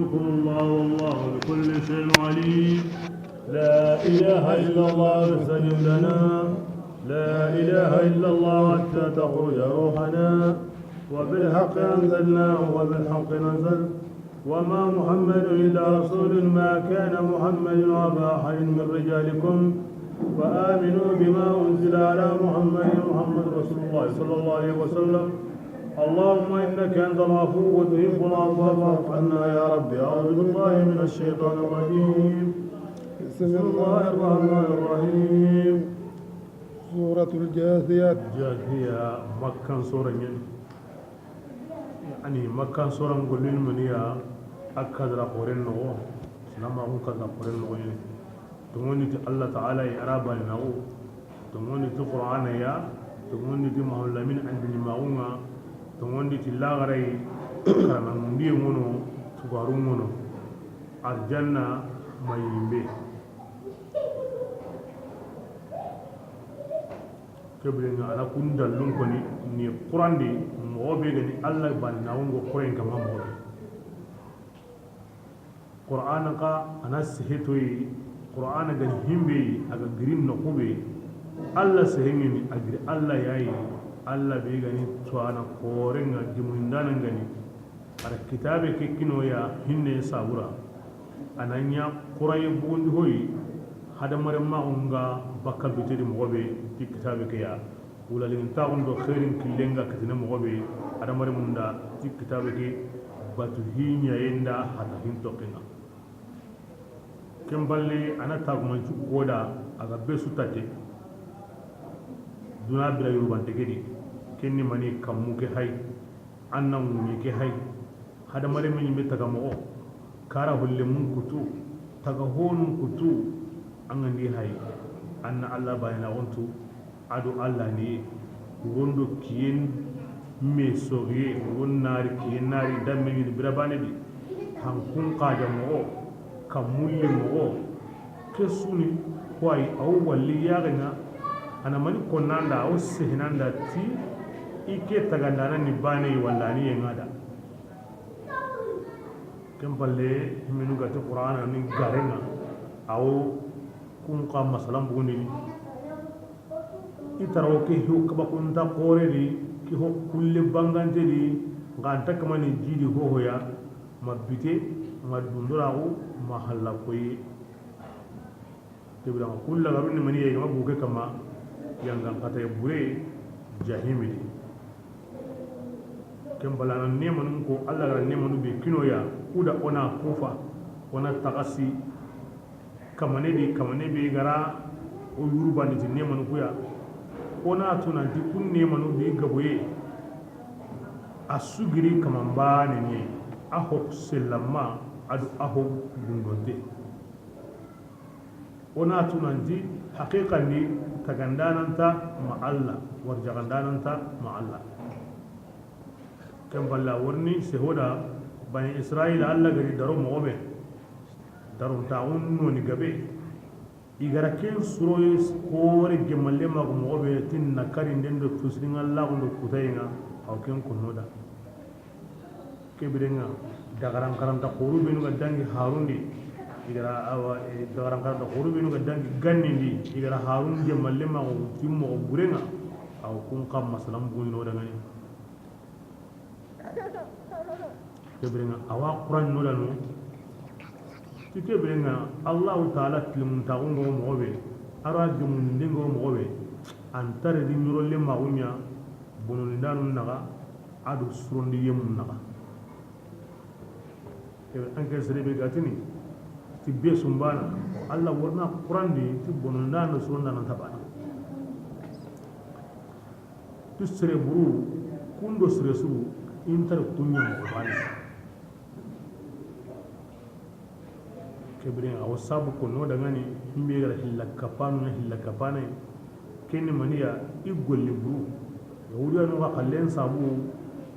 يحببكم الله والله بكل شيء عليم. لا إله إلا الله فاستجب لنا. لا إله إلا الله حتى تخرج روحنا. وبالحق أنزلناه وبالحق نزل. وما محمد إلا رسول ما كان محمد أبا أحد من رجالكم وآمنوا بما أنزل على محمد رسول الله صلى الله عليه وسلم. اللهم إنك أنت العفو وتحب العفو فاعف عنا يا رب. أعوذ بالله من الشيطان الرجيم. بسم الله الرحمن الرحيم. سورة الجاثية. جاثية مكان سورة يعني مكان سورة نقول للمنيا أكد رقورين نغو سلام أقول كد رقورين نغو تموني الله تعالى يرابا نغو تموني القرآن يا تموني مهلمين عند المعونة تموني تلاغري كما مندي منو تقارون منو الجنة ما يمبي كبرنا أنا كنت دلون ni Quran di mo be gani Allah ban nawungo Quran kama mo Quran ka ana sihitoyi Quran ga himbe aga green no kube Allah sehimi ni agri Allah yayi Allah be gani tuana korenga dimundana gani ara kitabe ke kino ya hinne sabura ananya Quran bugundi hoyi hada mare ma unga bakka bitedi mo be ti kitabe ke ya wala lin taun do khairin killenga katina mo be ada mare munda ti kitabe ke batu hinya yenda hata hinto kenga kemballe ana tagman ci koda aga besu tate duna bira yuruban tegedi kenni mani kammu ke hay annan mu ke hay hada mare min be taga mo kara holle mun kutu taga honun kutu an andi hay anna Allah bayna wontu adu Allah ni wondo kiyen me soriye wonnari kiyen nari damme ni birabane di hankun qaja mo kamulli mo kesuni kwai aw walli yagna ana mani konanda aw sehinanda ti ike tagandana ni bane wallani yengada kempalle minu gati qur'ana ni garena aw kun qam masalam buguni itaro ke hiu kabakunta kore di ki ho kulle bangante di nganta kamani jidi ho hoya mabite madundurago mahalla koyi tebra kulla garuni mani ye ma buke kama yanga kata bure jahimi di kembalana nemanu ko Allah gara nemanu be kinoya kuda ona kufa ona takasi kamane be gara o yuruba ni nemanu kuya ona tuna di kunne manu di gaboye asugiri kamambane ni aho selama adu aho gundote ona tuna di haqiqa ni tagandananta ma Allah warjagandananta ma Allah kan balla warni sehoda bani Israil Allah gari daro mobe daro taun no ni gabe igara ken suroye kore gemalle ma mo be tin nakarin den do tusrin Allah ndo kutayna aw ken kunoda kebirenga dagaran karanta quru binu gadangi harundi igara awa dagaran karanta quru binu gadangi gannindi igara harun gemalle ma timmo burenga aw kun kam masalam bunno daga ni kebirenga awa quran no danu tike benga Allah taala tilmun taungo mobe ara jumun ndingo mobe antare di nyurolle mawunya bonun danu naga adu surondi yemun naga e anke serebe gatini tibbe sumbana Allah warna Quran di tibonun danu suronda nan tabana tusre buru kundo sresu intar tunya mo bani kebirin a wasabu ko no daga ni himbe gara hilla kapana kenni maniya igolli buru yawuriya no ka kallen sabu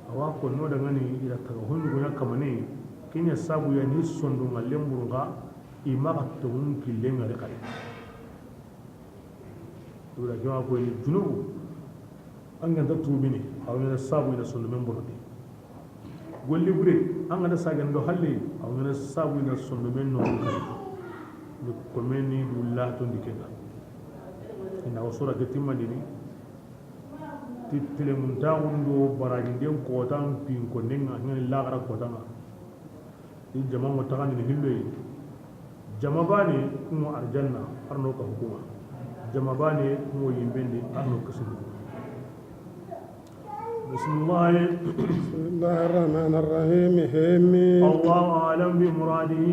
awa ko no daga ni ila taga honu gona kamane kenya sabu ya ni sondo ngalen buru ga ima ka tawun killen ngare kare to da jawa ko ni junubu an ganta tubi ne a wani sabu ila sondo men buru golli bure angana sagen do halli angana sabu na sondo men no kay ni ko meni dullah to ndikena ina wasura ketima dini titile mun tawundo baraji dem ko tan pin ko nenga ngani lagara ko tan ni jama mo tagani ni hilloy jama bani mo arjanna arno ka hukuma jama bani mo yimbendi arno ka sunu بسم الله الرحمن الرحيم همي الله أعلم بمراده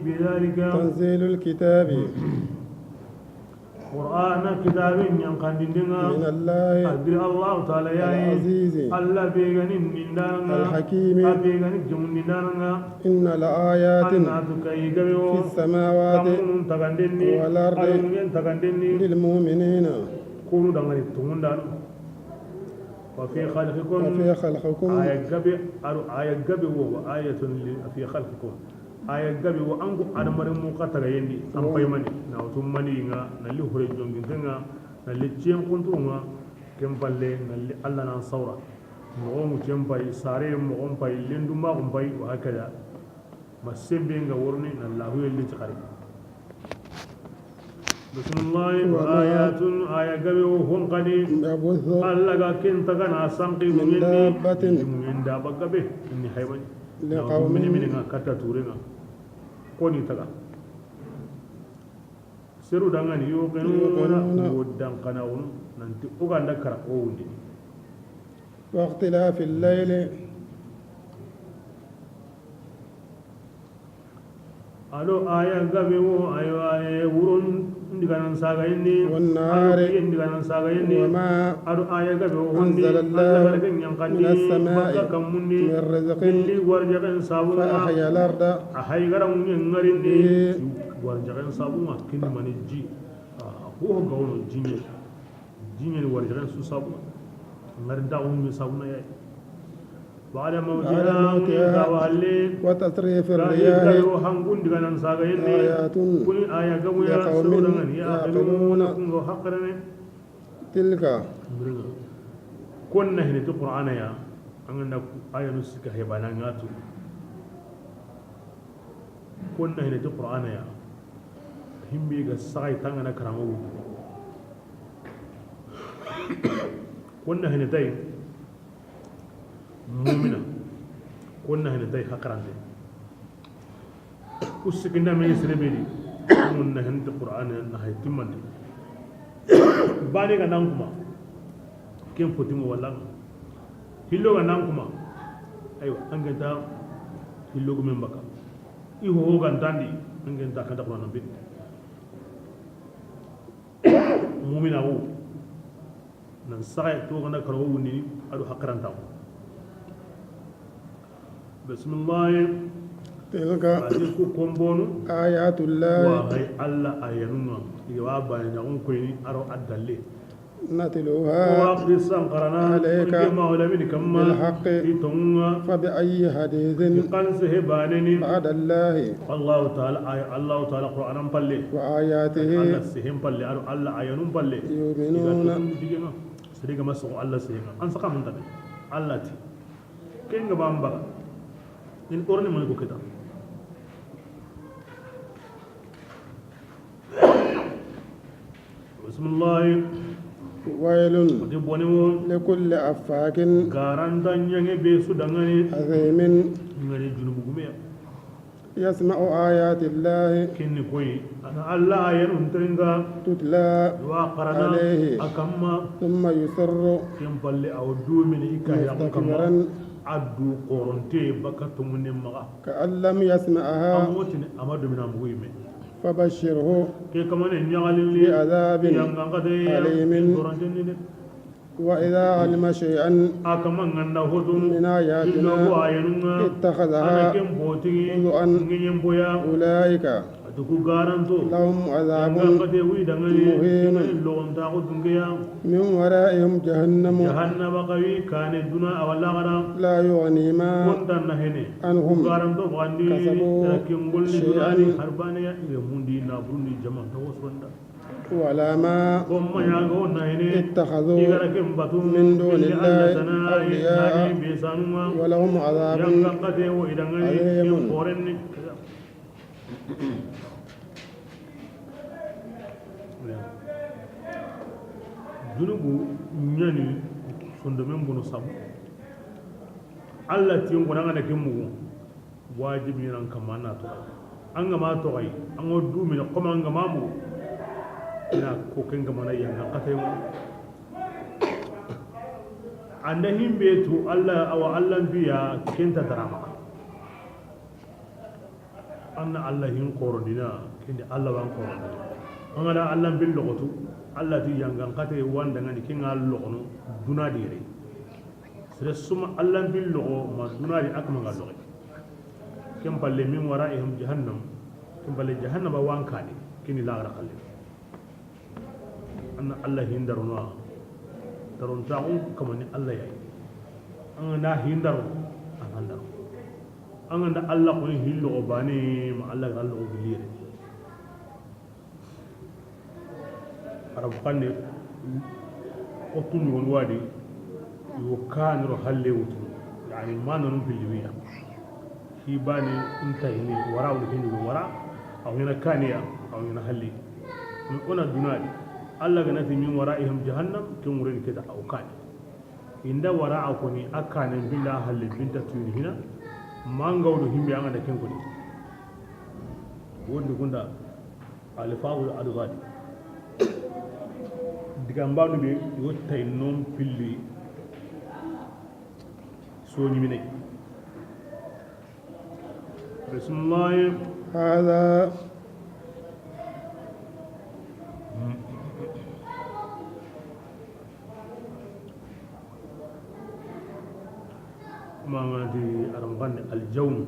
بذلك تنزيل الكتاب قرآن كتاب ينقندنا من الله أدري الله تعالى العزيز الله بيغن النندارنا الحكيم بيغن الجمندارنا إن لآيات في السماوات والأرض للمؤمنين كونوا دعاني تمندان وفي خلقكم آية قبي وآية في خلقكم آية قبي وأنكو أدمر مقاتل يندي أم بيماني ناو تماني نالي هوري جونغينغا نالي تيم كنترونا كم بالله نالي الله نانصورا مغوم تيم باي ساري مغوم باي لندو مغوم باي وهكذا ما سيبينغا ورني نالله يلي تقري بسم الله وآيات آية قبي وهم قديم الله كنت غنا سانقي من دابة قبي إني حيوان لقوم من كتا تورينا كوني تغا سيرو دانغان يوقنون ودان قناون ننتي أغان دكرا أوندي واختلاف الليل ألو آية قبي آية ورون والنار وما أنزل الله من السماء من رزق فأحيا الأرض بعد موتها وتصريف الرياح آيات لقوم يعقلون تلك كنا هنا في القرآن يا أننا آية نسكة هبانا ناتو كنا هنا في القرآن يا هم بيجا ساي تانا كرامو كنا هنا تاي مؤمنا كنا هنا تاي حقرانتي وسكنا من يسربيني كنا هنا في القرآن نهاية تمانتي باني كنانكما كم فتيمو والله هلو كنانكما أيوة أنجنتا هلو كمن بكا إيهو كنتاندي أنجنتا كنتا قرآن نبيت مؤمنا هو ننسى توغنا كرهو ني أدو حقرانتا بسم الله تلك كومبونو آيات الله وهي الله آيانونا يوابا ينعون كويني أرو أدالي نتلوها عليك بالحق فبأي حديث بعد الله الله تعالى الله تعالى قرآن بالله وآياته الله سهم بالله الله آيانون بالله يؤمنون سريك ما سوى الله سهم أنسقى من تبي الله تي كين غبامبا إن أورني ملكو كده بسم الله ويل لكل أفاك أثيم يسمع آيات الله تتلى عليه ثم يسر مستكبرا كأن لم يسمعها فبشره بعذاب أليم وإذا علم شيئا من آياتنا اتخذها هزءا أولئك لهم عذاب مهين من ورائهم جهنم لا يغني ما عنهم كسبوا شيئا ولا ما كم يقولون اتخذوا من دون الله أولياء ولهم عذاب عظيم junubu ñani sondo men bono sabu Allah tin gona ngana kemu wajibi nan kamana to an ga ma to ai an go du mi ko man ga mamu ina ko ken ga mana yana katay mu anda himbe to Allah awa Allah biya kenta darama anna Allah hin qorodina kindi Allah wan qorodina an ga Allah bil logotu Allah ti yangan kate wanda ngani kinga logono duna dire sere suma Allah bil logo ma duna di akma ga logo kem palle min wara'ihim jahannam kem palle jahannam ba wankani kini la gara khalle anna Allah hindaruna taron ta'un kamani Allah yayi an na hindaru an andar an da Allah ko hillo bani ma Allah ga Allah bilire arab kande otun won wadi yo kanro halle wutu yani mananum bilwiya shi bani inta ni wara wala hindu wara aw yana kaniya aw yana halle min ona dunadi Allah ga nati min wara'ihim jahannam kin wurin kida aw kani inda wara akoni akanen billa halle binta tuni hina mangawdo himbe anga da ken kodi wondi gunda alfaul adwadi digambanu be yo tay non pilli so ni mine bismillah هذا ما ngadi aram bande al jawn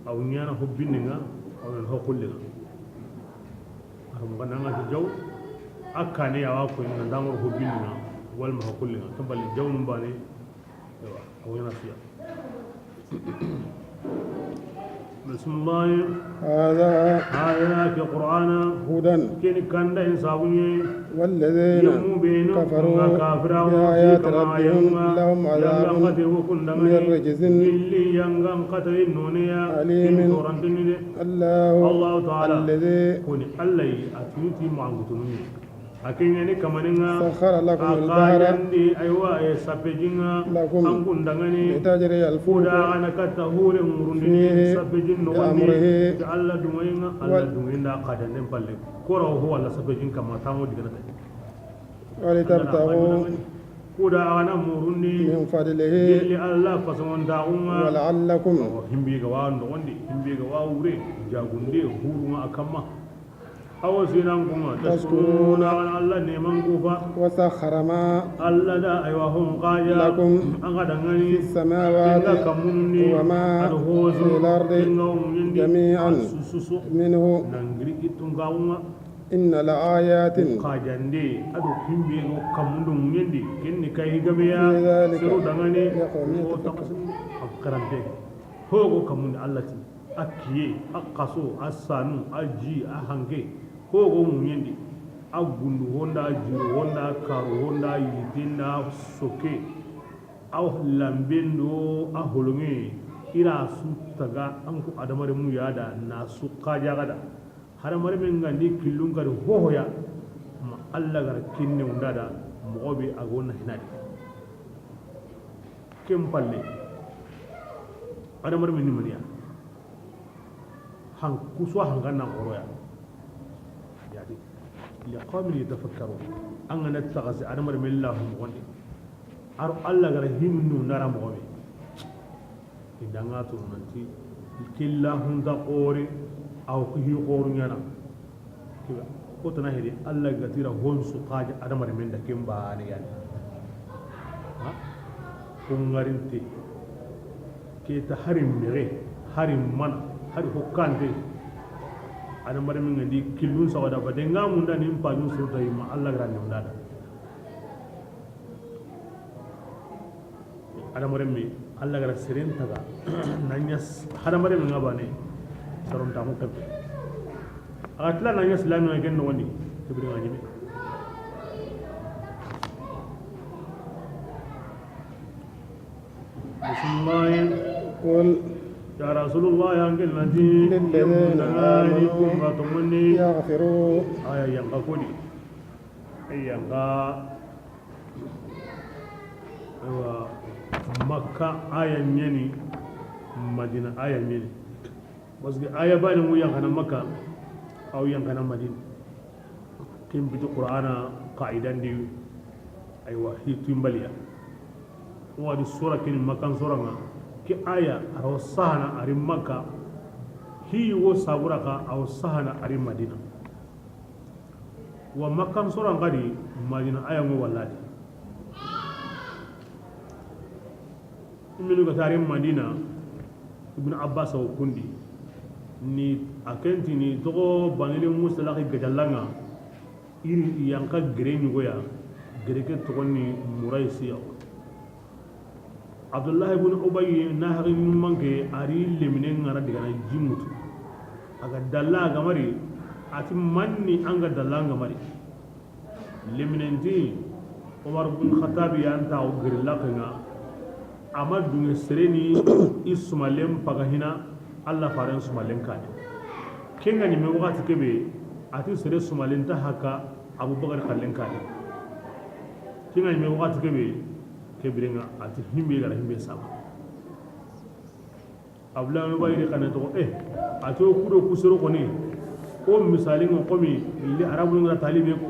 aw nyana hobbinga aw en hokullinga aram bande ngadi jawn akane yawa ko en ndamor hobbinga wal ma hokullinga to balle jawn bane aw yana fiya بسم الله هذا في القرآن هدى كن كان ده إنسانية والذين كفروا بآيات ربهم لهم عذاب من رجز أليم الله تعالى الذي سخر لكم البحر لكم لتجري الفلك فيه بأمره ولتبتغوا من فضله ولعلكم تشكرون وسخر ما لكم في السماوات وما في الأرض جميعا منه إن لآيات في ذلك لقوم يتفكرون hogo munyendi agundu honda jiro honda karu honda yitinda soke aw lambendo aholonge ira su taga anku adamare mu yada na su kaja gada har mare men ngandi killun gar hohoya ma Allah gar kinne undada mobe agona hinadi kempalle adamare men ni maniya han kuswa hangana koroya لقوم يتفكرون أن نتغز أمر من الله مغني أرو الله غرهين نرى مغني إذا ناتو ننتي كلا هندا قوري أو كهي قورنيانا كيف كوتنا هدي الله غتيرا هون سقاج أمر من دكيم باني يعني ها كونغارنتي كي تحرم مغي حرم من حرم حكانتي ada mare min ngadi kilun sawada bade ngamu ndani mpaju surta ma Allah grande ndada ada mare mi Allah gara seren taga nanyas ada mare min ngabane saron tamu tabbe atla na nya islam na gen no woni kibri ngani be bismillah قل ya rasulullah ya angel naji للذين آمنوا يغفروا aya yang kakudi yang ka wa makka aya nyani madina aya nyani wasgi aya bani mu yang kana makka aw yang kana madina kim bi qur'ana qaidan di aywa hitumbaliya wa di sura kin makan sura nga ki aya aw sahana ari makka hi wo sabura ka aw sahana ari madina wa makan sura ngadi madina aya mu wallati minu ga tarin madina ibn abbas wa kundi ni akenti ni togo banile musalaki gadalanga iri yanka greni goya greke togo ni muraisiya abdullah ibn ubay na harin manke ari lemine ngara diga na jimutu aga dalla ga mari ati manni anga dalla ga mari leminenti umar ibn khattab ya anta o girla kanga amadu sereni ismalem pagahina alla faran sumalin kane kenga ni me wakati kebe ati sere sumalin ta haka abubakar kallen kane kenga ni me wakati kebe kebirenga ati himbe gara himbe sama abla no bayri kane to ati o kudo kusoro koni o misalin ko mi li arabu ngara talibe ko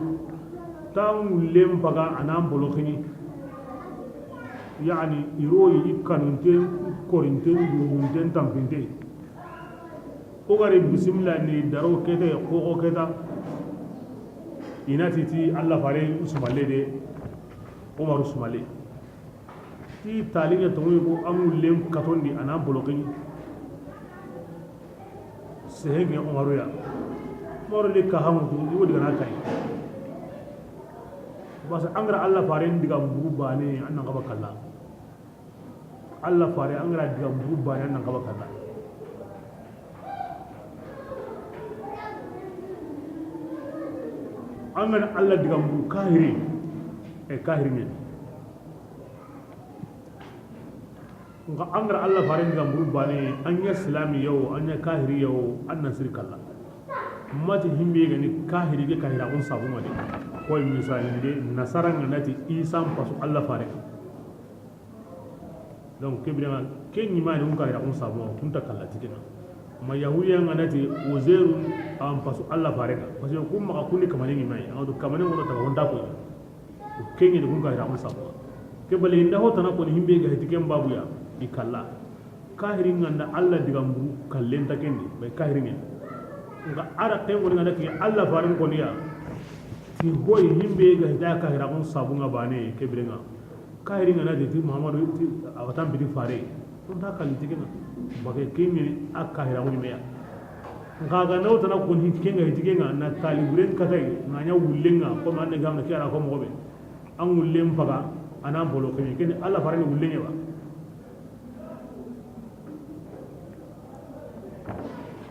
tam lem paga anam bolokini yani iroyi kanunten korinten dununten tampinte o gari bismillah ni daro kete ko keta inati ti Allah fare usmale de Umar usmale ti talinya to ko amulem katondi ana bolokini sehege Umaru ya morle ka hamu to wodi gana kai bas angra Allah fare ndiga bugu bane annan gaba kalla Allah fare angra diga bugu bane annan gaba kalla angan Allah diga bugu kahiri kahiri ne nga angra Allah fare diga bugu bane anya islami yau anya kahiri yau annan sirkalla mati himbe gani kahiri ge kahira on sabu made ko misali de nasaran nati isa pasu Allah fare donc kebrema ken ni mani on kahira on sabu kunta kala tikina ma yahudiya nganati uzeru am pasu Allah fare ka parce que kuma ka kunni kamane ni mai ado kamane wono ta honda ko ken ni kun kahira on sabu ke bale inda hota na ko himbe ga hitiken babu ya ikalla kahirin nganda Allah digam kallen ta kendi bay kahirin nga ara tay woni ngada ki Allah farin ko niya ti boy himbe ga hida ka hira on sabu nga bane kebrenga kahiri ngana de ti muhammadu ti awatan bi fare on ta kali tikena bage kemi akka hira woni meya nga ga nawta na ko hitikenga hitikenga na taliburen katay na nya wullenga ko man ne gamna ki ara ko mo be an wullem faga ana bolo kemi ken Allah farin wullenga ba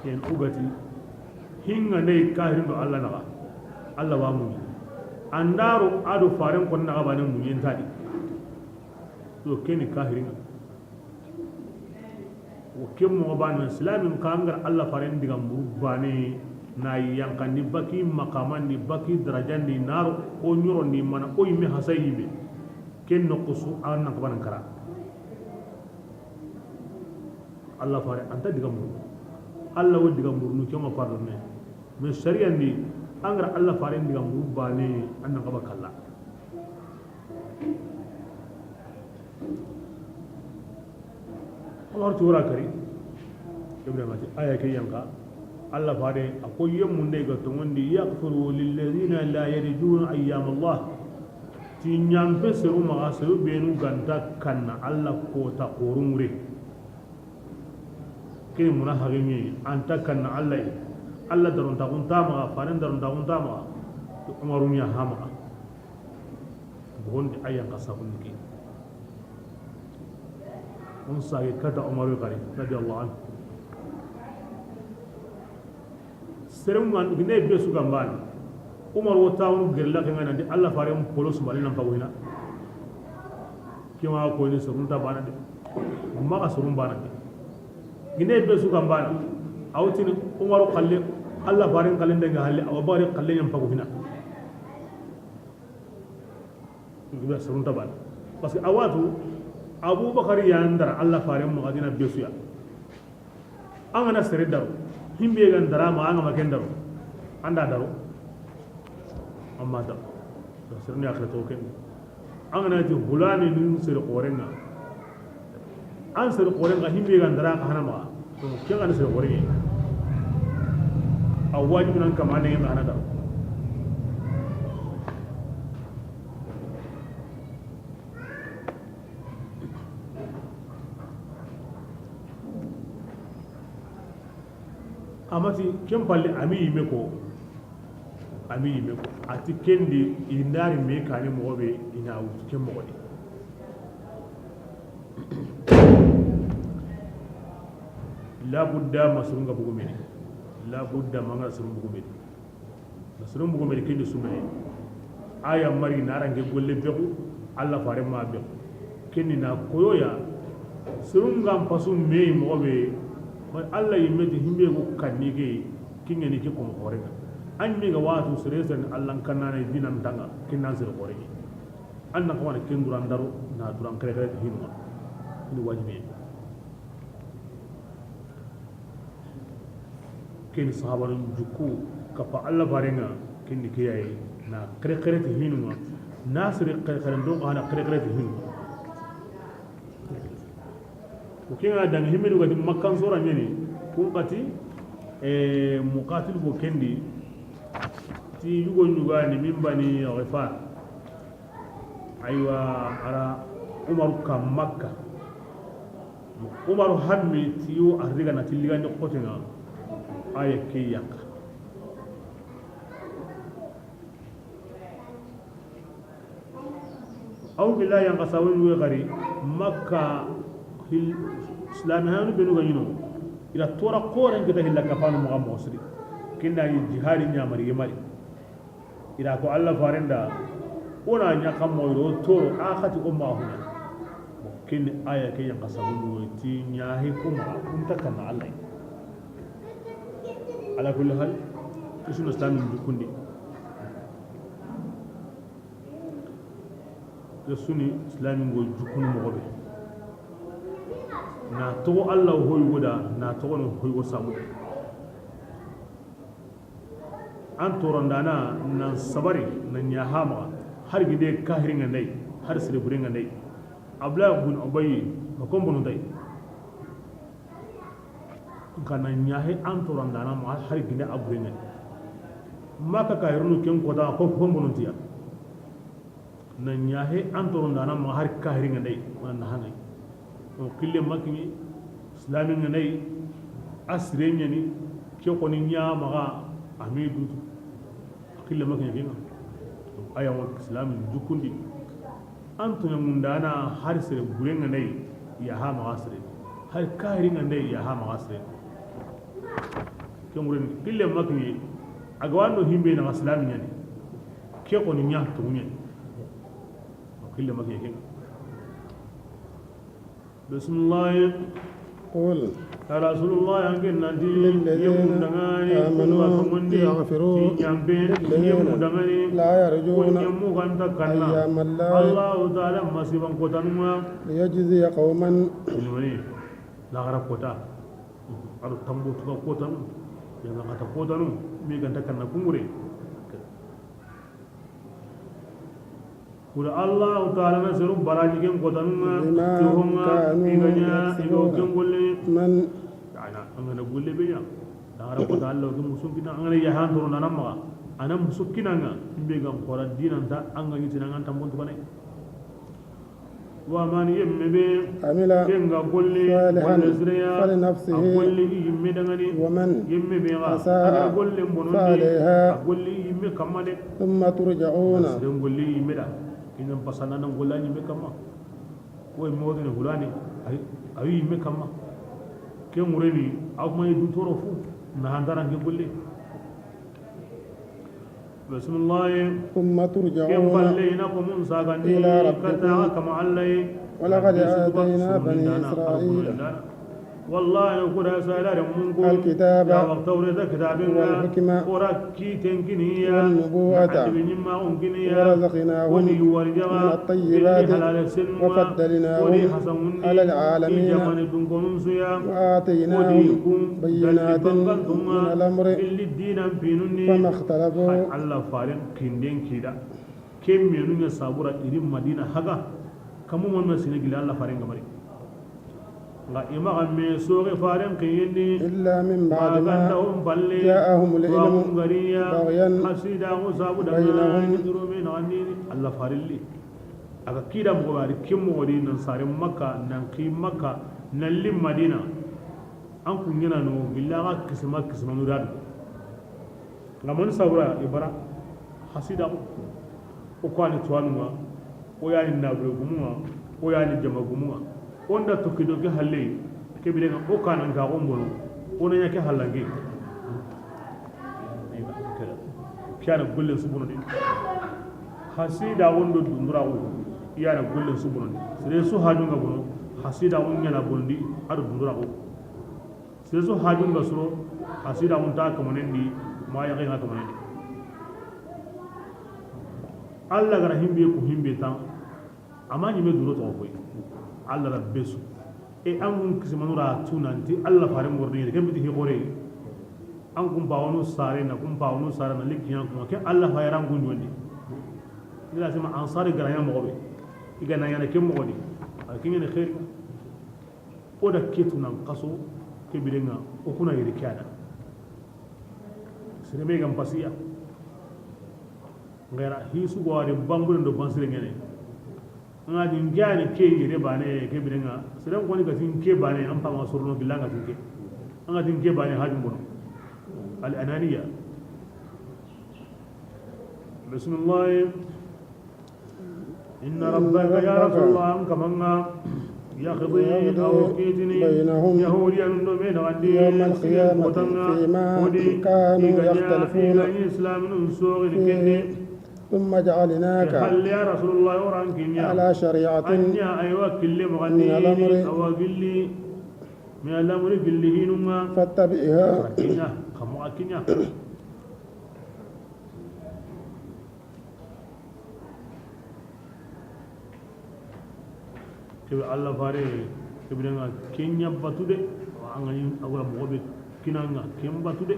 ken ugati hinga ne kahirin do Allah naga Allah wa mu andaro ado faren kon naga banen mu yen tadi to keni kahirin o kemmo banen islamin kangar Allah faren diga mu bane na yankan ni baki makaman ni baki darajan ni naro o nyoro ni mana o yimi hasayibe ken no kusu an nak banan kara Allah fare anta diga mu Allah wo diga mu nu kema pardonne mais sharia ni angra Allah fare diga mu bane an nak bakalla Allah tuura kari ibrahima ti aya ke yanka Allah fare akoy yemmu ndey ga to ngondi yaghfiru lil ladina la yarjuna ayyam Allah ti nyambe seru ma seru benu ganta kanna Allah ko ta korumure kini muna hagimi anta kanna Allah daron ta kun tama faran daron ta kun tama to umarun ya hama bondi ayan kasabun ki on sai kata umaru kare radiyallahu anhu serem ngan gine be su gambani umar wotawnu gerla ke ngana di Allah fare mu polo su balina pawina kima ko ni surun ta bana de ma ka surun bana de gine be su gambani awtini umar qalle Allah fare qalinde ga halle aw bare qalle nyam pawina gibe surun ta bana parce que awatu abubakar ya ndara Allah fare mu adina be su ya angana sere daro himbe gan darama anga maken daro anda daro amma da sirni akhirato ken angana ti hulani nin sere qorenga an sere qorenga himbe gan dara ka hanama to ken an sere qorenga awaji nan kamane ngi hana daro amati ken palle ami yime ko ati kendi indari me kane mo be ina wutu ken mo wadi la budda masrunga bugo meni la budda manga surun bugo meni surun bugo meni kendi sumay aya mari narange golle beku alla fare ma be kendi na koyoya surunga pasum me mo be Allah yimmeti himbe ko kannige kingeni ke ko horenga an mi ga watu seresan Allah kannana dinan tanga kinnan sir horegi anna ko wana ken duran daro na duran kare kare hinwa ni wajibi ken sahaba jukku kapa Allah barenga kinni ke yayi na kare kare hinwa nasir kare kare do ana kare kare hinwa ukinga dan himidu gadi makkan sura nyeni kun qati muqatil ko kendi ti yugo nyuga ni mimbani ghifar aywa ara umar kam makka umar hammi ti yu arriga na tiliga ni qotenga ay kiyaka aw billahi yang kasawin we gari makka islam hanu benu ganyino ila tora qoren kita hilla kafanu mo mosri kinda yi jihadi nyamari yemari ila ko Allah farenda ona nya kam mo ro toro akhati umma huna kin aya ke yang kasabu ti nyahi kuma kunta kana Allah ala kulli hal isunu islam dukundi yasuni islam go jukunu mo gobe na to Allah hoy goda na to no hoy go sabu an torandana nan sabari nan ya hama har gide kahirin ngandai har sire burin ngandai abla ibn ubay makom bunu dai kana nyahe an torandana ma har gide aburin ngandai maka kahirunu ken ko da ko bunu tiya nan nyahe an torandana ma har kahirin ngandai wannan hanai kille makini islamin ngai asrenya ni ke ko ni nya maga amidu kille makini kinga aya wa islamin dukundi antu mundana har sire burenga ngai ya ha maga sire har kairinga ngai ya ha maga sire ke muren kille makini agwando himbe na islamin ni ke ko ni nya to nya kille makini kinga بسم الله قل يا رسول الله يمكن ننتي للذين آمنوا يغفروا للذين لا يرجون أيام الله تعالى مسيبا قوتانما ليجزي قوما لا غرب قوتا أرو تنبو تكا قوتانو يغا قتا قوتانو ميغان تكنا كموري kula Allah Ta'ala na serum baraji ken kotanunga tuhunga iganya igo ken golle man ana angana golle benya dara kota Allah ke musukina angana yahan turu nanamma ana musukina nga imbe gam kora dinanta anga yitina nganta muntu bane wa man yemme amila kenga golle wala zriya falinafsihi golle yimme dangani wa man yemme be ga asa golle bonondi golle yimme kamade thumma turja'una den golle yimme da idan pasana nan golani me kama ko e modene hulani ayi me kama ke mureni aw may du toro fu na handara nge golle بسم الله ثم كم ترجعون بلينكم ساقني إلى ربكم كتاكم علي ولقد آتينا بني إسرائيل والله يقول سالار منكم الكتاب يا وقت ورد كتابنا والحكمة وركي تنكنيا والنبوة ورزقناهم من الطيبات وفضلناهم على العالمين وآتيناهم بينات من الأمر فما اختلفوا الله فارن كندين كيدا كم ينون صابورة إريم مدينة حقا كم من سنجل الله فارن كمري لا إما أمي سوق فارن كيني إلا من بعد ما جاءهم العلم بغيا بينهم الله فارن لي aga kida mo wari kimmo wadi nan sare makka nan ki makka nan lim madina an kun yana no billaga kisma nurad ngamon sabra ibara hasida o kwani tuwanwa o yani nabre gumwa o yani jama gumwa onda tokido ke halle ke bilenga o kana ga ombono ona yake halange kiana gulle subuno de hasida wondo dundura o yana gulle subuno sire su hajunga bono hasida on yana bondi adu dundura o sire su hajunga suro hasida on ta kamonendi ma yake ha kamonendi alla gara himbe ko himbe tan amani me duro to koy alla rabbesu e angun kismanura tunanti alla fare mordi ke biti hore an kum bawonu sare na likiyan kuma ke alla fayran gunjondi ila sima ansari gara yam mobe igana yana ke mogodi akin ne khair o da ketu nan qaso ke bilenga o kuna yiri kada sire be gam pasiya ngara hisu gware bangul ndo bansire ngene nga din jani ke yire bane ke bilenga sire ko ni gatin ke bane am pama surno bilanga tinke nga din ke bane hajum bono al ananiya bismillah inna rabbaka ya rasulullah kamanga يقضي أو كيتني يهودي من دمين غدي يوم القيامة فيما كانوا يختلفون ثم جعلناك يا رسول الله على شريعة من الأمر فاتبعها kebe Allah fare kebe nga kenya batude angani agora mobe kinanga kem batude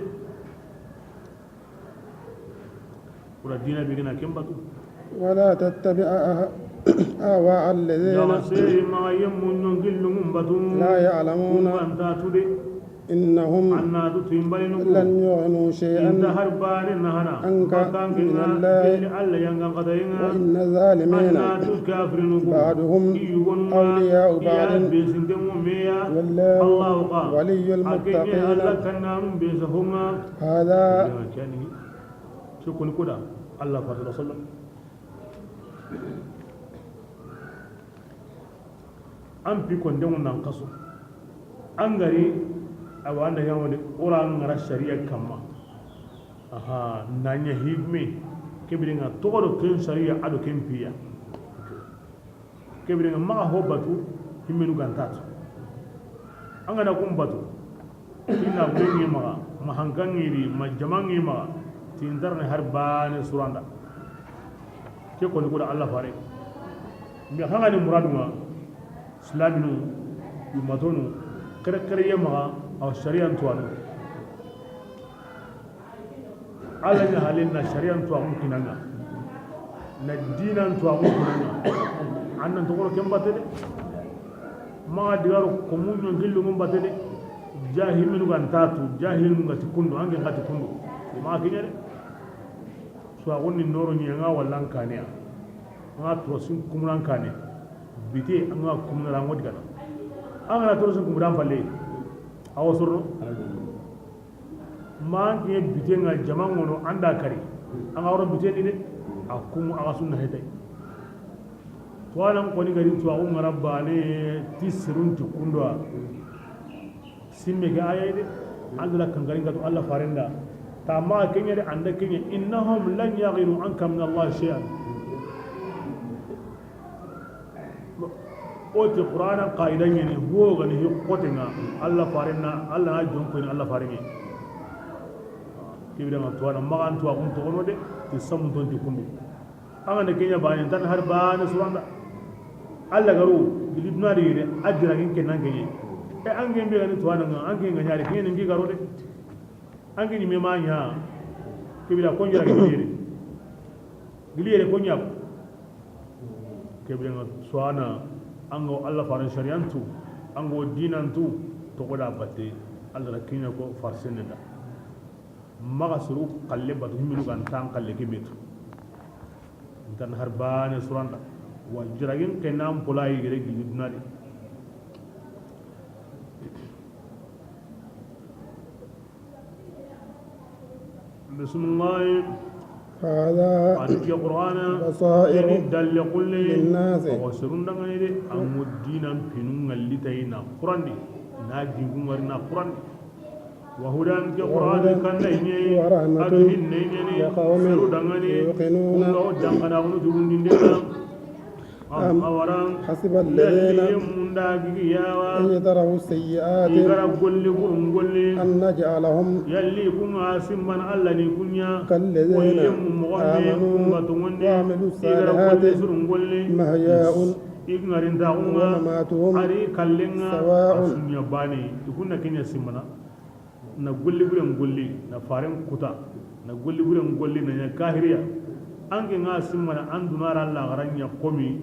ura dina bigina kem batu ولا تتبع أهواء الذين لا يعلمون إنهم لن يغنوا شيئا عنك من الله وإن الظالمين بعضهم أولياء بعض والله ولي المتقين هذا شكرا كده الله فرد صلى الله an fi kwandon nan kaso an gari a wanda yawon da ƙoran ngara shari'a kama aha nanya higme kebirin a tokoro ken shari'a ado ken piya kebirin ma ho batu himmenu gantatu an gana kun batu ina gwenye ma hankan iri ma jaman yi ma tintar ne har bane suranda ke ko ni ko Allah fare mi hanga ni muraduma islaminu yumatonu kare yema aw shari'an tuwanu ala ni halin na shari'an tuwamu kinanga na dinan tuwamu kinanga annan to ko ken batede ma digaro ko munyo ngillu mum batede jahilun gantatu jahilun ngati kundu ange ngati kundu ma kinyere so wonni noro ni nga wallan kaniya nga to sun kumuran kane bite nga kumura ngodi gana anga to sun kumuran falle awo surno ma ke bite nga jama ngono anda kari anga woro bite ni de akumu aga sunna hetay to alan ko ni gari to awu ngarabbane tisrun to kundwa simme ga ayede andula kan garin ga to Allah farenda تما كينيا عندك كينيا إنهم لن يغنوا عنك من الله شيئا قلت القرآن قائدا يعني هو غني قوتنا الله فارنا الله أجون كوين الله فارني كيف بدنا توانا ما أنتوا أكون تقولوا ده تسمون تكونوا أنا نكينيا بانين تان هربان سوانا الله غرو بليبنا ريه أجرا كين كنا كينيا أنجي بيغني توانا أنجي غنياري كينيا نجي غرو ده أنجي نميمانيا كيف بدنا كونجرا كينيا giliyere ko nyab kebrenga swana ango alla faran shariantu ango dinantu to goda batte alla kinya ko farsenenda maga suru qalle batu himilu kan tan qalle kebetu tan harbane suranda wa jiragin kenam polai gere gidnade bismillah هذا بصائر للناس وسرون دغني ام الدين بينون الليتينا قران ناجي غمرنا قران وهدى كقران كان ني ورحمه لقوم يوقنون حسب الذين أن يذروا السيئات أن نجعلهم كالذين آمنوا وعملوا الصالحات مهياء ومماتهم سواء na golli buren golli na faren kuta na golli buren golli na kahiriya an ke nga simmana an dunara Allah garanya komi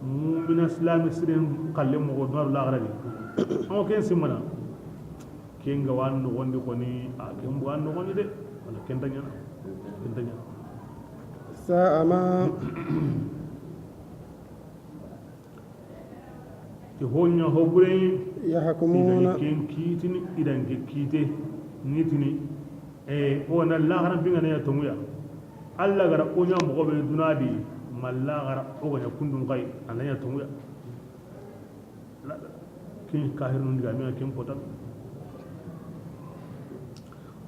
mu'min islam sirin kalle mo go dunara Allah garani an ke simmana ken ga wan no wonde ko ni a ken bu wan no wonde de wala ken tanya sa'ama ti honya hobure yahkumuna ken kitini idan ke kite nitini ko na Allah garan binga ne to muya Allah gara onya mo be dunadi malla gara o ga kundun kai ananya to muya kin kahir nun diga mi kin potal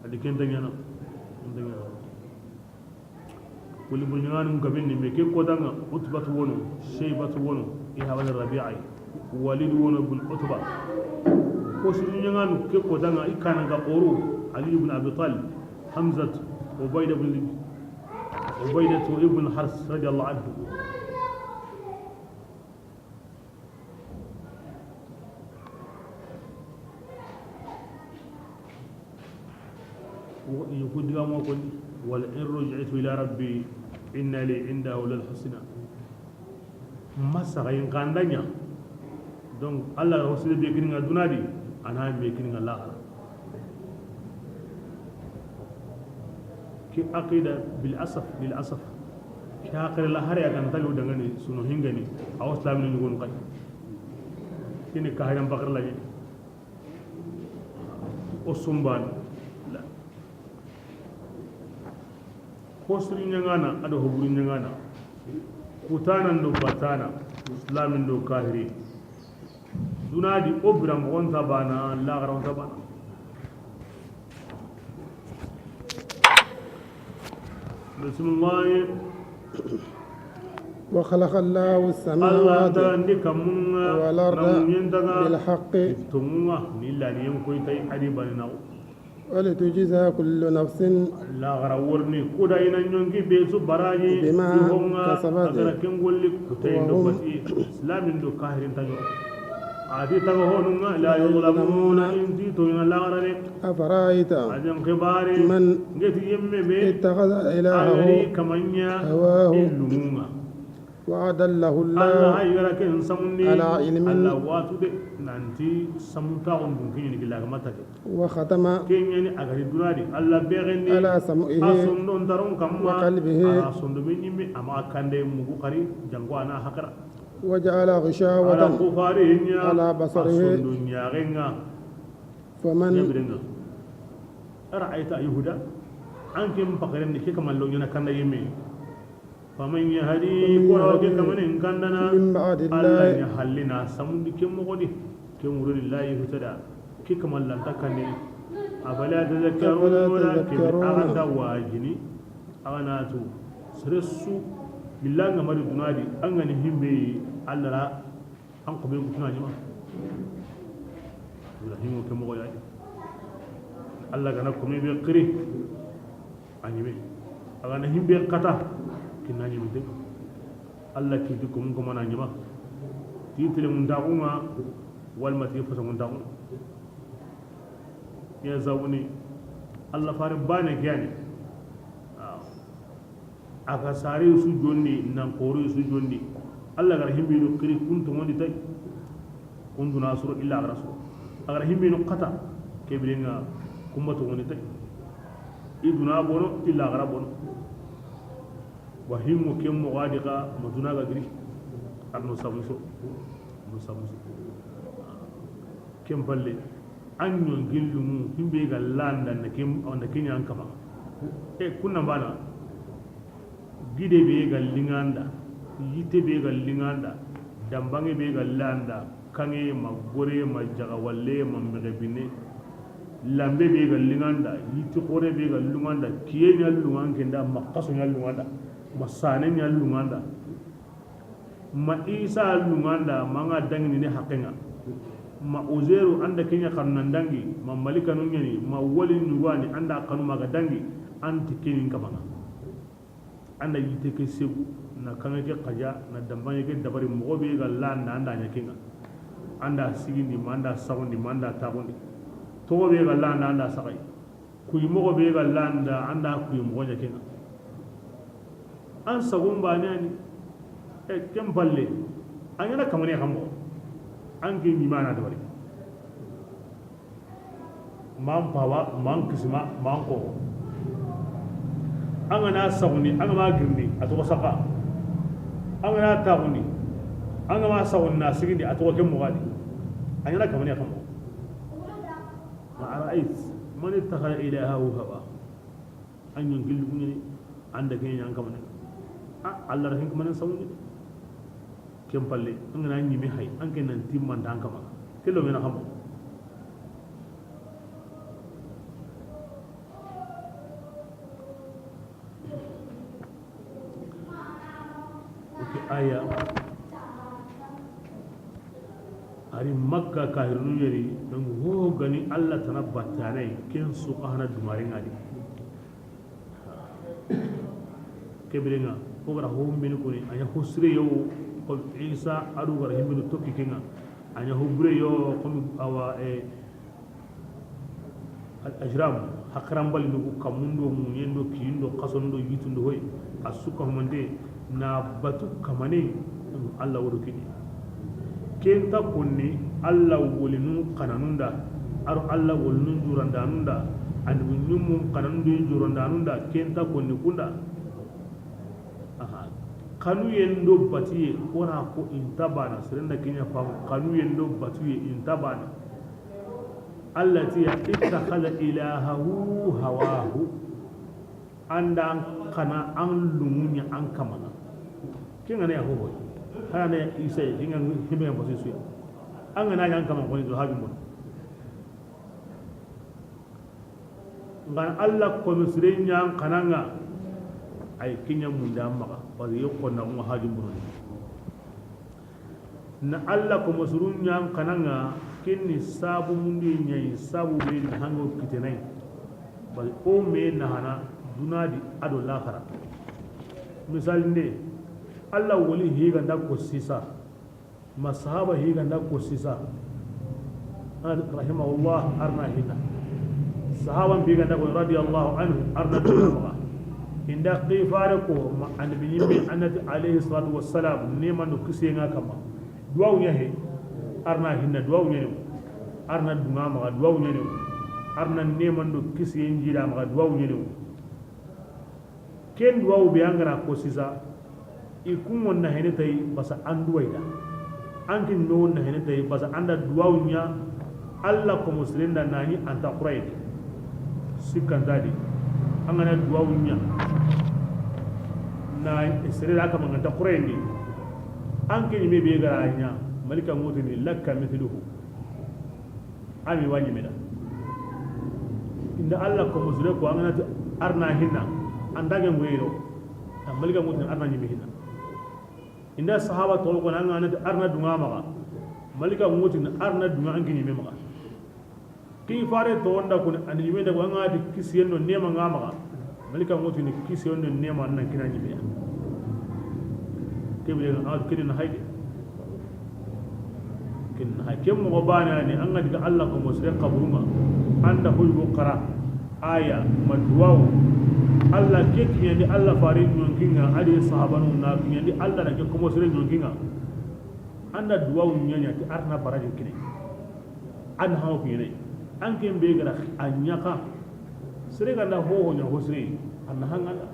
adi ken tanya na kulli bunyan ngabin ni me ke ko danga utbatu wono shaybatu wono iha wal rabi'i walid wono bin utba ko sunu nyanganu ke ko danga ikana ga qoru ali ibn abi talib hamzat ubayd ibn ubaydah ibn hars radiyallahu anhu يقول لهم ولئن رجعت إلى ربي إن لي عنده للحسنى ما سغين قاندنيا دونك الله رسول بيكرين الدنادي أنا بيكرين الله كي عقيدة بالأسف كي عقيدة الله هريا كان تلو دغني سنو هنغني أو اسلامي نيغون قاي كيني كاهيرم بقر لاجي أسومبان kosri nyangana ado hoburu nyangana kutana ndo batana islamin do kahiri dunadi obram wonta bana la garan tabana bismillah وخلق الله السماوات والأرض بالحق ولتجزى كل نفس بما كسبت وهم لا يظلمون أفرأيت من اتخذ إلهه هواه وأضله الله على علم وختم على سمعه وقلبه وجعل غشاوة على بصره فمن رأيت يهودا أنكم فقرن كما لو ينكن يمين فمن يهدي قرأك كمن إن كاننا الله يحلنا سمد كم مغدي كم رد الله يهتدى كي كما لن تكني أفلا تذكرون أغنى واجني أغنى تو سرسو بالله نمر دنادي أغنى هم بي الله لا أنقب يقفنا جمع الله هم كم غير الله كنا كم بيقري أني بي أغنى هم بي قطع كنا نجم دك الله كيدكم كم أنا جمع تيتل من دعونا والمتي فس من دعونا يا زوني الله فارب بانك يعني aka sare su jonni nan kore su jonni Allah gar himbe no kiri kuntu woni tay kuntu nasru illa rasul agar himbe no qata kebilinga kumbatu woni tay iduna bono illa gara bono wa himmu kem mughadiqa maduna ga giri arno samuso musamuso kem balle anyon gillumu himbe ga landa na kem on kenya an kama e kunna bana gide be ga linganda yite be ga linganda dambange be ga landa kange magore majaga walle mamrebine lambe be ga linganda yite kore be ga lunganda kiye nya lungan kenda makaso nya lunganda masane nya lunganda ma isa lunganda manga dangni ne hakenga ma uzeru anda kenya kanandangi ma malika nunyani ma wali nurwani anda kanu maga dangi anti kinin kamanga anda yite ke segu na kanga ke qaja na dambanye ke dabari mo be ga landa anda nya kinga anda sigindi manda sawndi manda tabundi to be ga landa anda sakai kuy mo be ga landa anda kuy mo nya kinga an sagum banani e kempalle anyana kamane xambo an ke ni mana dabari mam pawa man kisma man ko angana sawni angama girni ato saka angana tawni angama sawna sigindi ato ke mugadi anyana kamani khamo ma ra'ayt man ittakhara ilahahu hawa an yungil bunni anda ke nyan kamani Allah rahim kamani sawni kem palle angana nyimi hay anke nan timman dan kama kelo mena khamo aya ari makka kahirnu yeri donc ho gani Allah tanabbatane ken su qahna dumari ngadi kebirenga ko gara ho mbini ko ni anya husre yo ko isa adu gara himbinu tokki kenga anya hubre yo ko awa al ajram hakram bal no kamundo munyendo kindo qasondo yitundo hoy asuka humande na batu kamane Allah wurukini kenta kunni Allah wolinu kananunda aro Allah wolinu jurandanunda andu nyum kananundu jurandanunda kenta kunni kunda aha kanu yendo batiye ora ko intabana serenda kinya fam kanu yendo batiye intabana allati ittakhadha ilahahu hawahu andan kana an lumunya an kamana kinga ne ho hana ne isa kinga himbe en posisu an ga na yan kama ko ni do habi mon ngan Allah ko misre nyam kananga ay kinya mun da maka ba yo ko na mo haji mon na Allah ko musrun nyam kananga kinni sabu mun di nyai sabu be hango kitenai ba o me na hana dunadi ado lakhara misal ne Allah wali higa ndako sisa masahaba higa ndako sisa rahimahullah arna hina sahaban biga ndako radiyallahu anhu arna duma inda qifarako ma annabi yimbe annati alayhi salatu wassalam neman do kisenga kama duwaw nyahe arna hinna duwaw nyahe arna dunga ma duwaw nyahe arna neman do kisen jida ma duwaw nyahe ken duwaw be angara ko sisa ikun wonna hene tay basa anduwaida ankin no wonna hene tay basa anda duwaw nya alla ko muslinda nani anta qurayd sikan dadi angana duwaw nya na isri aka manganta qurayd ni ankin me be garanya malika mutini lakka mithluhu ami wani meda inda Allah ko musre ko angana arna hinna andage ngwero amalga mutin arna nyimi hinna inda sahaba to ko angana arna dunga maga malika mutin arna dunga angini memaga ki fare to wanda kun an yime da wanga di kisiyendo nema ngama malika mutin kisiyendo nema nan kina nyime kebe na kidin haide kin hakem mo bana ni an ga Allah ko musre qabruma anda huybu qara aya madwaw Allah ke kiyandi Allah farid non kinga adi sahabanu na kiyandi Allah da ke ko musre non kinga anda duwaw nyanya ti arna baraje kine an hawo kine an ken be gara anyaka sire ga na ho nya hosre an hanganda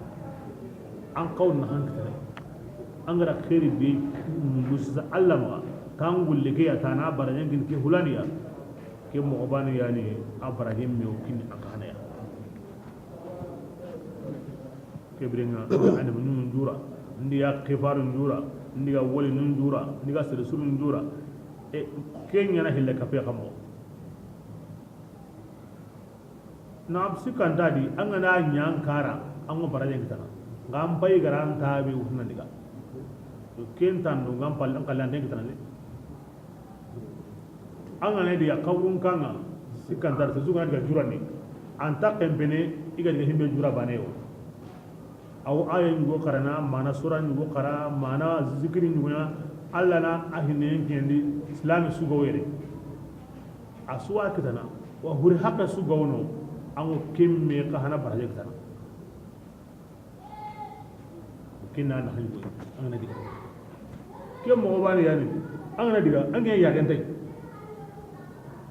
an qawl na hankata an gara khairi be musa Allah ma kan gulle ke ya tana baraje kin ke hulaniya ke mo bani yani abrahim me okini akana ya ke brenga ande mun jura ndi ya khifarun jura ndi ga woli nun jura ndi ga sere surun jura e kenya na hilla kafe kamo na absi kan dadi an na nyang kara an go baraje kitana ngam pai garan ta be usna diga to ken tan do ngam pal an kalan den kitana ne an ga ne dia kawrun kanga sikan dar su ga diga jura ne an ta kempene iga diga himbe jura baneyo aw ayen go karana mana suran go kara mana zikrin go ya alla na ahine kendi islam su go were aswa kitana wa huri hakka su go no an kimme ka hana baraje kitana kinna na hanjo an na diga ke mo bani yani an na diga an ga ya gantai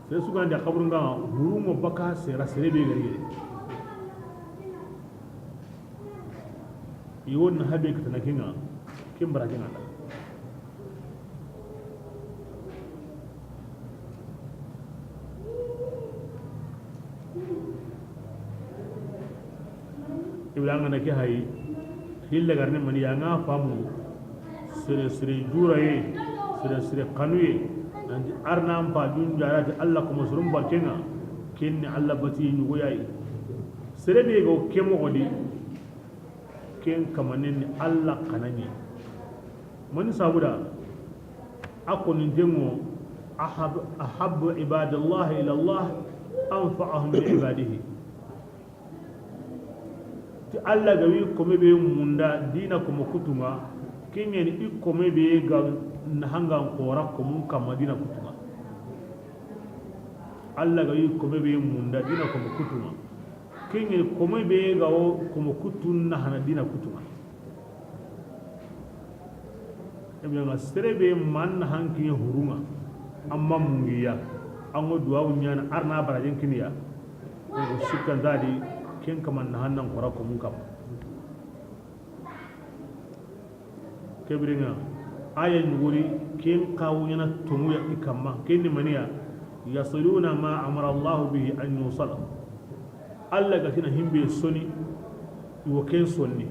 sai su ga da kaburun ga huru mo baka sera sere be gari يقول نهبك تنكينا كم براجعنا يقول أنا نكى هاي هيل لقرن مني أنا فامو سر جوراي سر قانوي nanti arnam pa dun jarati Allah ko musrum barkenga kenni Allah bati ni woyai serebe go kemo godi ken kamanin Allah kanani man sabuda akon demo ahabbu ibadallah ila Allah anfa'uhum li ibadihi ti Allah gawi ko mebe munda dina ko mokutuma kenyen ikko mebe ga nahanga qora ko mun kam madina kutuma Allah gawi ko mebe munda dina ko mokutuma kenyen ko mebe ga ko mokutun nahana dina kutuma ebe nga serebe man hanki huruma amma mungiya ango duwa nyana arna barajen kiniya ko shikkan dadi ken kaman nahannan qora ko mun kam kebringa aya nyuri ken kawunyana tomu ya ikamma ken ni maniya yasiluna ma amara Allah bihi an yusala Allah ga tina himbe soni iwo ken sonni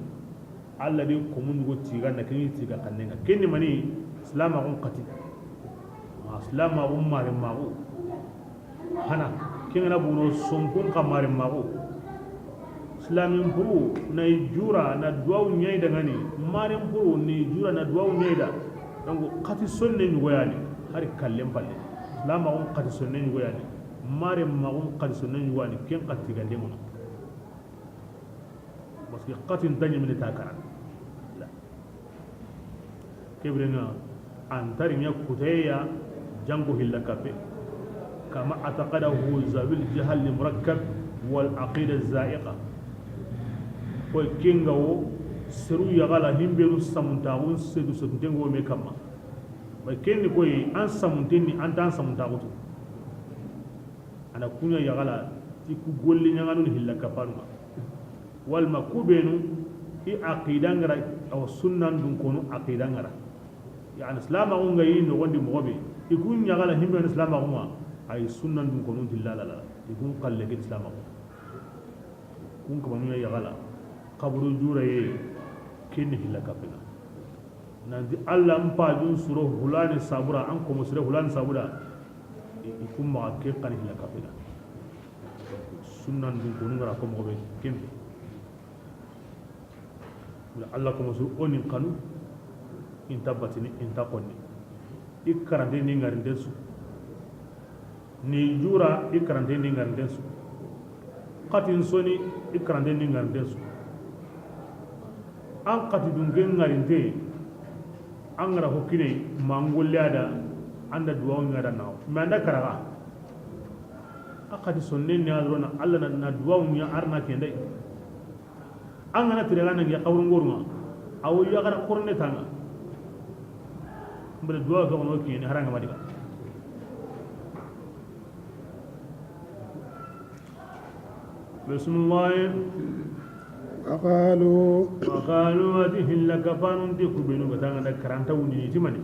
Allah de ko mun go tiga na ken tiga kannenga ken ni mani islama on qati islama ummare mago hana ken na buno sompun kamare mago islamin puru na jura na duwawu nyai da ngani marin puru ni jura na duwawu nyai da donc qati sonne ni goyani har kallem palle islama on qati sonne ni goyani marin magum qati sonne ni goyani ken qati gande mo parce que qati danya min takara la kebrenga antari nya kuteya jango hilla kafe kama ataqadahu zawil jahal murakkab wal aqida az-za'iqa ko kengawo seru yagala himberu samuntagun sedu sedutengo me kama ba kenni koy an samuntenni an tan samuntagutu ana kunya yagala iku golli nyanganu hilla kapanuma wal makubenu i aqidangara aw sunnan dun kono aqidangara yani islam on ngayi no gondi mobe ikun yagala himberu islam on ay sunnan dun kono dilala ikun qalle islam on kun ko manu yagala kaburu jura ye kenni hilla kapina nanti Allah mpajun suro hulani sabura an ko musre hulani sabura ikum ma ke kan hilla kapina sunnan dun ko ngara ko mo be kembe Allah ko musu onin kanu in tabbatini in taqonni ikarande ni ngarinde su ni jura ikarande ni ngarinde su qatin soni ikarande ni ngarinde su an qati dungen ngarinde an ngara hokine mangulyada anda duwa ngada naw manda karaga akati sonne ni adrona Allah na duwa nya arna kendai an gana tirana ngi qawrun gorma awu ya gara qurne tanga mbele duwa ko no kini haranga madiga bismillah وقالوا هذه لكفان ديكو بينو غتان دا كرانتا وني تيماني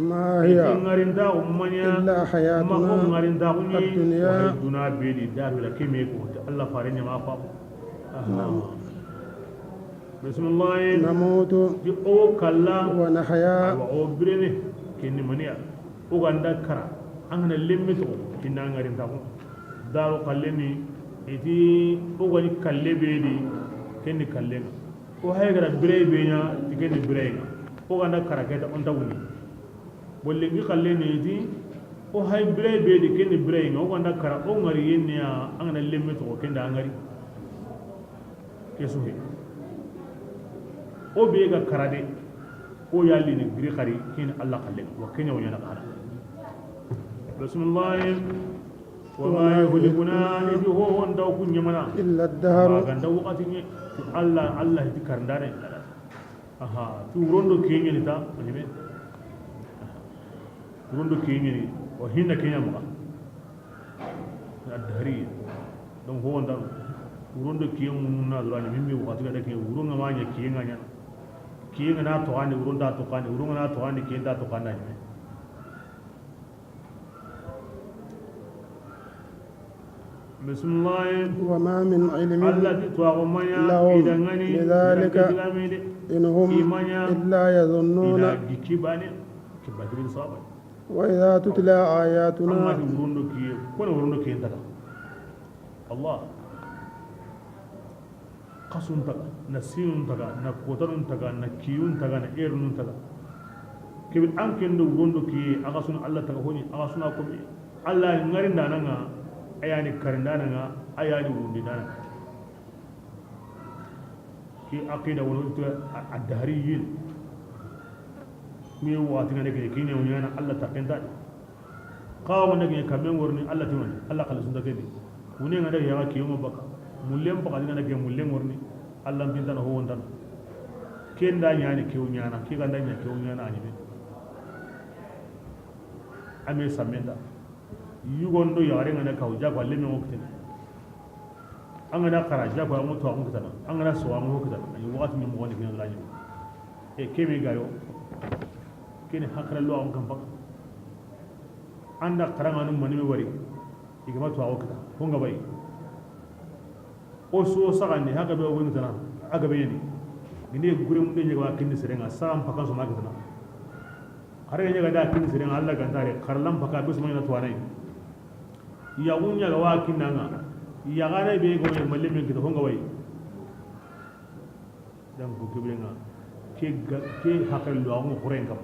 ما هي غاريندا امانيا إلا حياتنا ما غاريندا وني الدنيا دنا بيدي دارو لا كيميكو الله فارني ما فا بسم الله نموت دي او كلا ونحيا او بريني كيني مانيا او غاندا كرا angana lemmeto kinna ngarinda ko daro kalleni iti o gani kalle beedi kenni kallenga o haygara bire beenya tikenni bireenga o ganda karaketa on tawuni bolle ngi kalleni iti o hay bire beedi kenni bireenga o ganda kara o ngari yenniya angana lemmeto ko kenda ngari kesuhi o be ga karade o yalli ni bire khari kin Allah kallenga wa kenya wona kara bismillah وما يهلكنا نبيه وندو كن يمنا إلا الدهر غندا وقتي الله يذكرندار اها توروندو كيني تا نيبي توروندو كيني وهنا كينيا ما الدهري دون هو ندار توروندو كيني منا دراني ميمي وقتي دا كيني ورونغا ما ني كينغا نيا كينغا نا تواني وروندا توكاني ورونغا نا تواني كيندا توكانا نيبي بسم الله وما من علم التي تواغمانيا لهم إدغاني بذلك إن هم إلا يظنون وإذا تتلى آياتنا الله قصن تغا نسيون تغا نكوترون تغا نكيون تغا نيرون تغا كيف أنكن دوغوندو كي أغاسون الله تغا هوني أغاسون أكم الله نغارين دانا ayani karindana nga ayani wundidana ki aqida wono to ad-dahriyin mi wati ngane ke kine wonyana Allah taqinda qawma nake kamen worni Allah timan Allah kala sunda kebe woni ngada yawa ki yoma baka mullem baka ngana ke mullem worni Allah bintana ho wondan kenda nyani ke wonyana ki ganda nyani ke wonyana ani be ame samenda yugondo yare ngana ka uja kwa lemi ngokte angana karaja kwa mutu amu kitana angana so amu kitana ni wakati mi mo ni kina lañu e kemi gayo kene hakra lo am kam pak anda karanga num mani mi wari igama to awu kita ko ngabay o so sagani haka be woni kitana aga be yeni ni gure mun de wa kinni serenga sam pakan so ma kitana are nyaga da kinni serenga Allah gandare karlam paka bis mo ina to anai yagunya ga wakin nanga yagane be go me malle min kita honga way dan ko kibrenga ke hakal lo amu khoren kam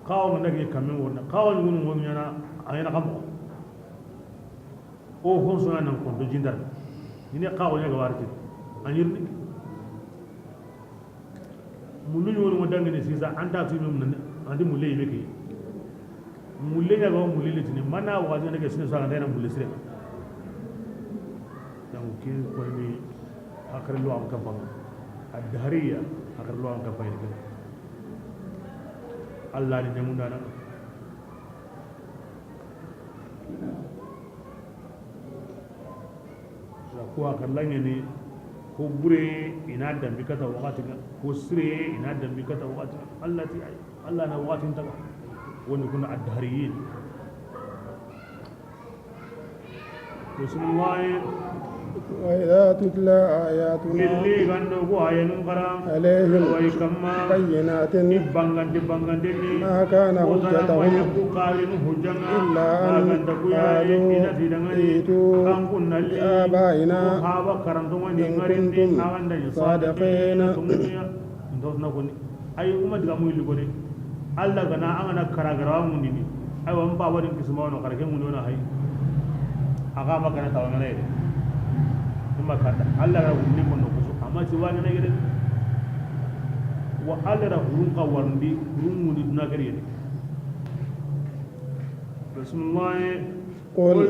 kaw nagi kamen wona kaw ngun ngun nyana ayana kam o hon so nan ko do jindar ni kaw nya ga warti anirni mulu woni mo dangane sisa anda tu mum andi mulle yimeke mulle nya go mulle litini mana wa ga ne sine so anda na mulle sire donc ki ko ni akar lo am kam ad-dahriya akar lo am kam fayni Allah ni nyamunda na ko akar lanya ni ko bure ina dambi kata wakati ko sire ina dambi kata wakati Allah ti Allah na wakati ta woni kuna ad-dahriyin bismillah وإذا تتلى آياتنا اللي غندو بو آيان قرام عليهم ويكما بينات بانغان ما كان حجتهم إلا أن قالوا ائتوا بآبائنا إن كنتم صادقين ay kuma diga mu illi gode alla gana angana karagara mu ndini ay wan ba wadin kisma wono karake mu nona hay aga makana tawana ne kuma kata alla ga wunni bonno ko amma ci wani ne gede wa alla ra hurun qawarndi hurun mu ni duna gari ne bismillah قل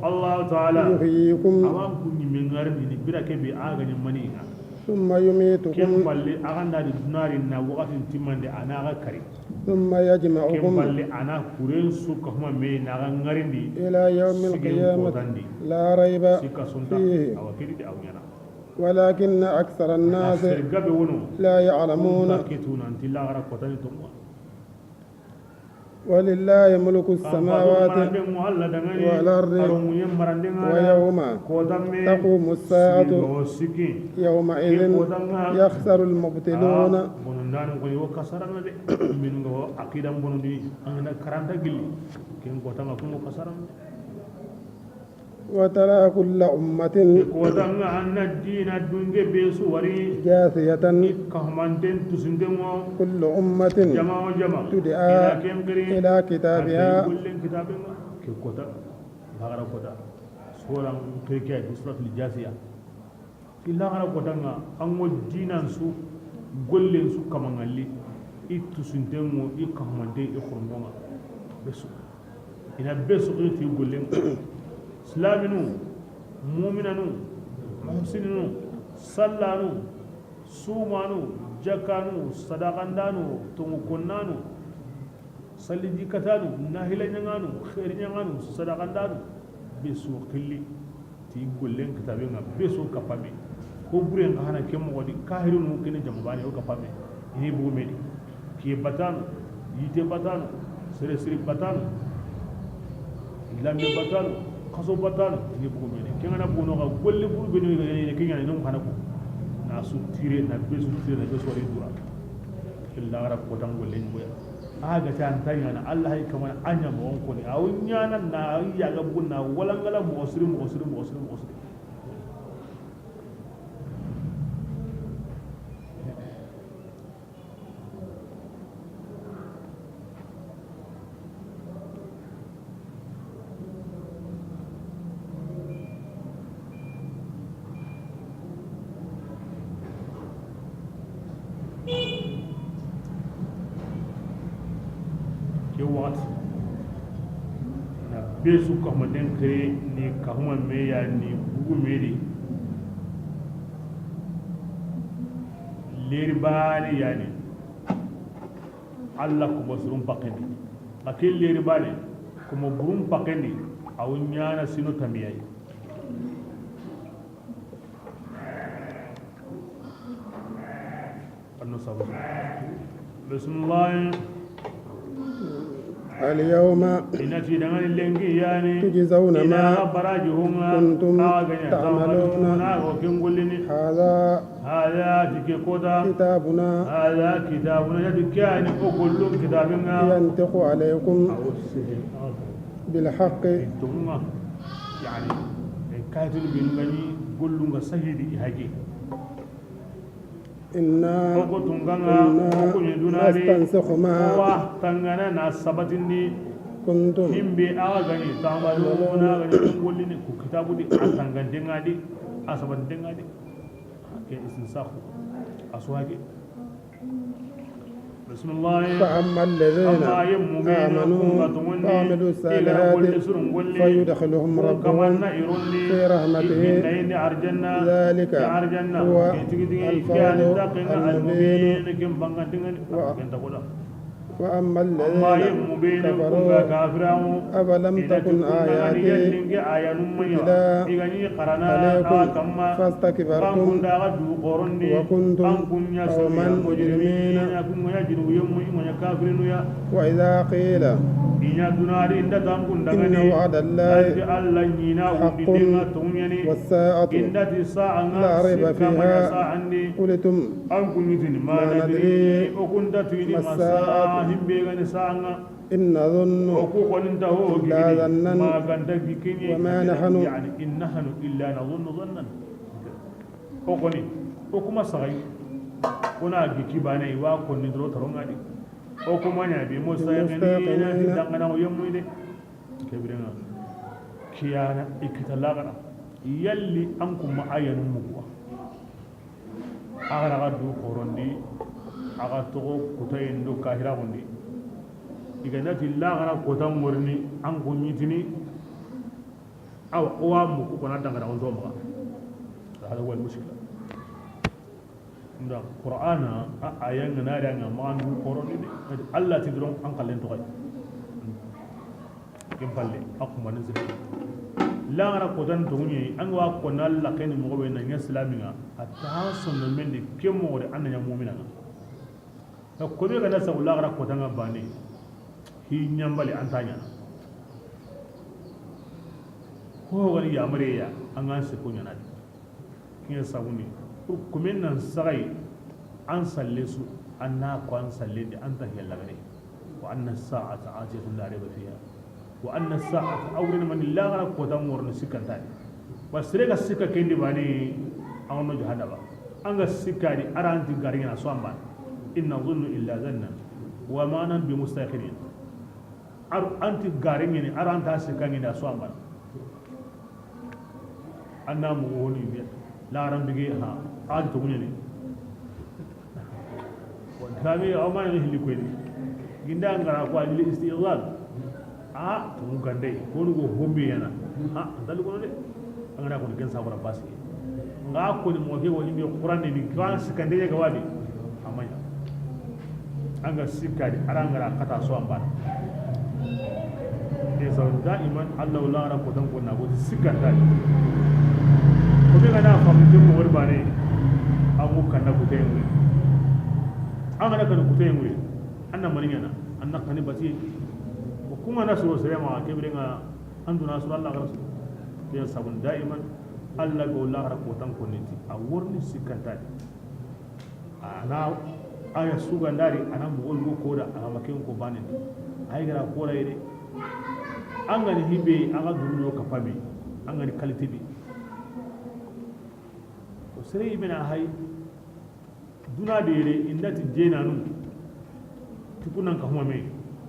الله تعالى يحييكم أمام كل من غير من بركة بآغن منيها ثم يميتكم كم بالي أغنى النار إن وقت تمن أنا غكري ثم يجمعكم كم بالي أنا كورين سوق هم من غنغريندي إلى يوم القيامة لا ريب فيه ولكن أكثر الناس لا يعلمون ولله ملك السماوات والأرض ويوم تقوم الساعة يومئذ يخسر المبطلون وترى كل أمة جاثية كل أمة تدعى إلى كتابها سلامنو مؤمنانو محسننو صلانو سومانو جكانو صدقاندانو تمكنانو صلي كتانو ناهلنانو خيرنانو صدقاندانو بسو قلي تي غولن كتابنا بسو كفامي ko buren hana kemo wadi kahirun mumkin jambani o kapame ni bu medi ki batano yite batano sere sere batano lambe batano kaso batano ni bu medi kengana bu no ga golle bu be ni ga kengana non hana ko na su tire na besu wari dura illa rab ko tan golle ni boya aga tan tayana Allah hay kamana anya mo on ko ni awunya nan na ya ga bunna walangala mo osri besu kahmaden kare ni kahuma meya ni bugu meri leri bani yani Allah ko basurum pakendi akil leri bani ko mo burum pakendi aw nyaana sino tamiyai anno sabu bismillah اليوم تجزون ما كنتم تعملون هذا كتابنا ينطق عليكم بالحق يعني كاتب بنغني كل سهيدي هاجي إنا نستنسخ ما كنتم بسم الله فأما الذين آمنوا وعملوا الصالحات فيدخلهم ربهم في رحمته ذلك هو الفوز المبين وأما الذين كفروا أفلم تكن آياتي عليكم فاستكبرتم وكنتم قوما مجرمين وإذا قيل nya dunari inda tambun daga إن ne وعد الله andi Allah nyina حق wundi dinga tunyani والساعة inda ti sa'anga لا ريب sikama ya فيها sa'andi قلتم an kunyitini ma ما nadri ندري okunda tuini ما masa الساعة himbe gani sa'anga إن نظن oku koninta ho لا gini ظنا ma ganda gikini وما نحن yani in nahnu illa nadhunnu dhannan okoni okuma sagai kuna giki bane wa konni dro taronga di okuma nya bi mustaqina di dangana o yemmu de kebirena kiyana ikitalaga yalli an kuma ayanu muwa agara gadu korondi aga to kutayin do kahira gondi igana tilla gara kotan murni an kunyitini aw wa mu ko na dangana on do ma hada wal mushkila nda qur'ana ayan na da nga mandu korondi de Allah tidron an kallen to kai kim palle akuma ne zibi la ngara ko tan to nyi an wa ko na Allah kai ni mo be na nya islaminga atta sunna men de kemo de annanya mu'mina na ko be kana sa la ngara ko tan bane hi nyambale antanya ko wani ya mare ya an an se kunya na kin sabuni kumin nan sarai an salle su anna ko an salle da an tahiyya lagare wa anna sa'ata atiyatu la riba fiha wa anna sa'ata awrin man la gara ko tan worno sikanta wasre ga sikka kendi bani awno jahada ba an ga sikka di aranti garina so amba inna dhunnu illa dhanna wa ma nan bi mustaqirin anti garin ne aranta sikka ni da so amba anna mu woni bi la ran bige ha aadi to munyani wa tabi o ma ni hili ko ni ginda ngara ko ali istighfar to mu gande ko go hombe yana dal ko ne ngara ko gen sabara basi nga ko ni mo ke woni mi qur'an ni kan sikande ga wadi amanya anga sikari arangara kata so amba e so daiman Allah la ra ko dan ko na go sikanda ko be na fam jum wor bare amu kana ko te ngui anga na kana ko te ngui anna maninya na anna kani bati ko kuma na so sere ma ke bi nga anduna so Allah rasul ya sabun daiman Allah go la ra ko tan ko ni a worni sikanda ana aya suga ndari ana mo go koda ana maken ko bane ay gara ko rayde angani hibe aga duruno ka fami angani qualité bi ko sere ibena hay duna dere indati jena nun tukunan ka humame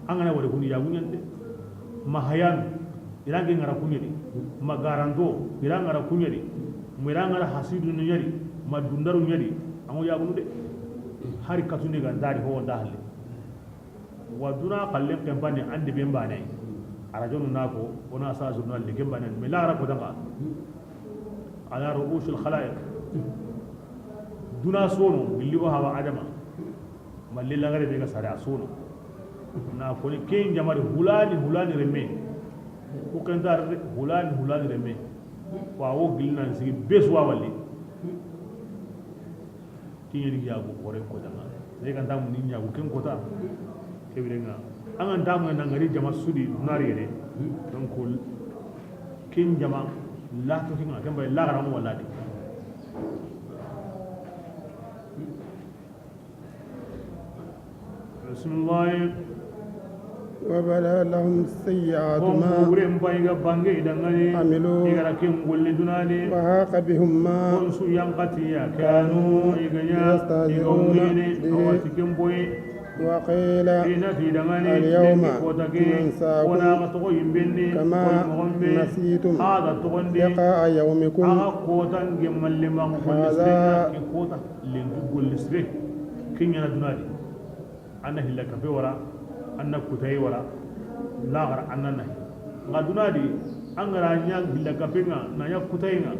angana wada kuni ya gunyande mahayan irange ngara kunyedi magarando iranga ngara kunyedi miranga ngara hasidu nyari madundaru nyari ango ya gunu de hari katuni ga ndari ho ndahle wa duna kallen kembani ande be mbane arajonu nako ona sa journal de kembani me la rako danga ala ruusul khalaiq duna sono billi wa hawa adama malli la gare be ga sare sono na ko ni ken jamare hulani remme ko kan dar hulani remme wa wo gilna sigi beswa walli kiyeri yago kore ko danga re kan tamu ni nyago ken kota kebirenga angan tamu na ngari jama sudi nari re donc ken jama la to kinga kamba la garam wala di bismillah وبدا لهم سيئات ما عملوا وحاق بهم ما كانوا يستهزئون به وقيل اليوم ننساكم كما نسيتم لقاء يومكم هذا anna kutai wala lagar annana ngaduna di angara nya billa kapenga na nya kutai nga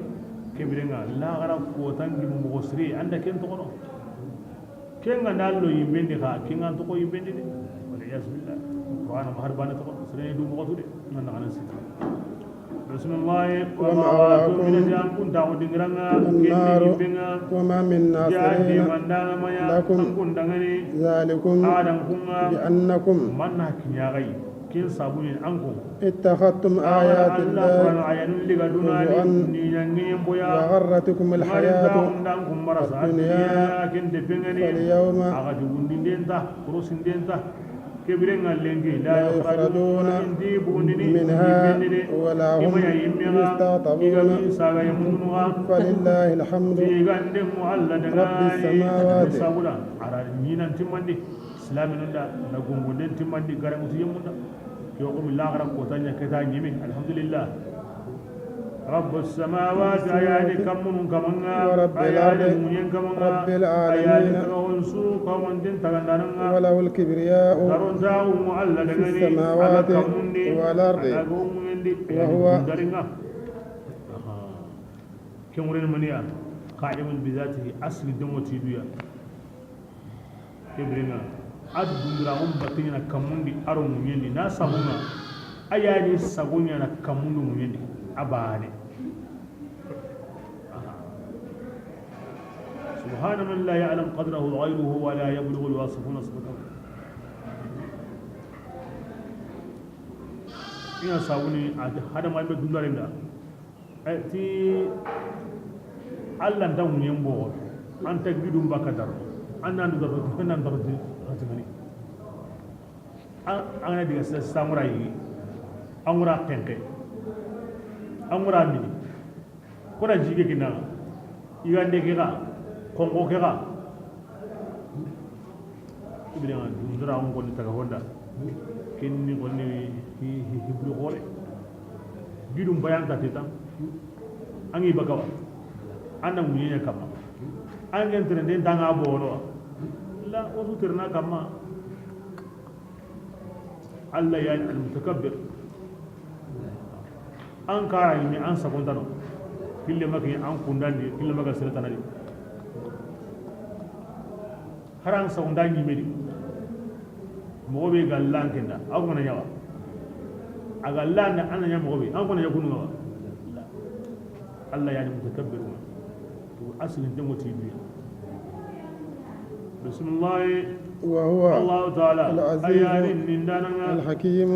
kebirenga lagara ko tangi mo gosri anda ken to kono kenga nallo yimbendi ha kenga to ko yimbendi de wala yasbillah qur'an maharbana to sere du mo tude nan nan sita bismillah wa ma'akum min jam kun dawo dingranga kendi benga wa ma min nasirin lakum kun dangani zalikum adam kunga bi annakum manna kinyagai kin sabuni anko اتخذتم آيات Allah الله Qur'an ayanu liga dunali هزوا ni yangi boya وغرتكم الحياة ndangum marasa الدنيا kin de pengani فاليوم aga jugundi denta kurusin denta kebirenga lengi لا يخرجون منها ولا هم يستعتبون فلله الحمد رب السماوات الحمد لله رب السماوات أيان كمن كمنا ورب الأرض رب العالمين وله الكبرياء في السماوات والأرض وهو كمرين منيا قائم بذاته أصل دموتي دويا كبرنا أد دمراهم بقينا كموندي أرم يندي ناس هما أياني سبونيا كموندو يندي أباني سبحان من لا يعلم قدره غيره ولا يبلغ الواصفون صفته ina sabuni hada mai be dundare da ti Allah dan mun yembo an ta gidum bakadar annan da nan da ratibani an diga samurai amura tenke amura mini kona jige kina igande kira kongo kira ibina dundara on ko taga honda kenni gonni hiblu gore gidum bayan ta titan angi bagawa anna munye kama an gentre den danga bolo la wasu tirna kama Allah ya al-mutakabbir an kara ni an sakontano kille maki an kundandi kille maka siratanari haran sakondani medi mo be gallan kenda agu na yawa aga landa anna nya mo be an kono yakunu wa Allah ya al-mutakabbir to aslin demoti bi bismillah وهو الله تعالى العزيز أيان من دانا الحكيم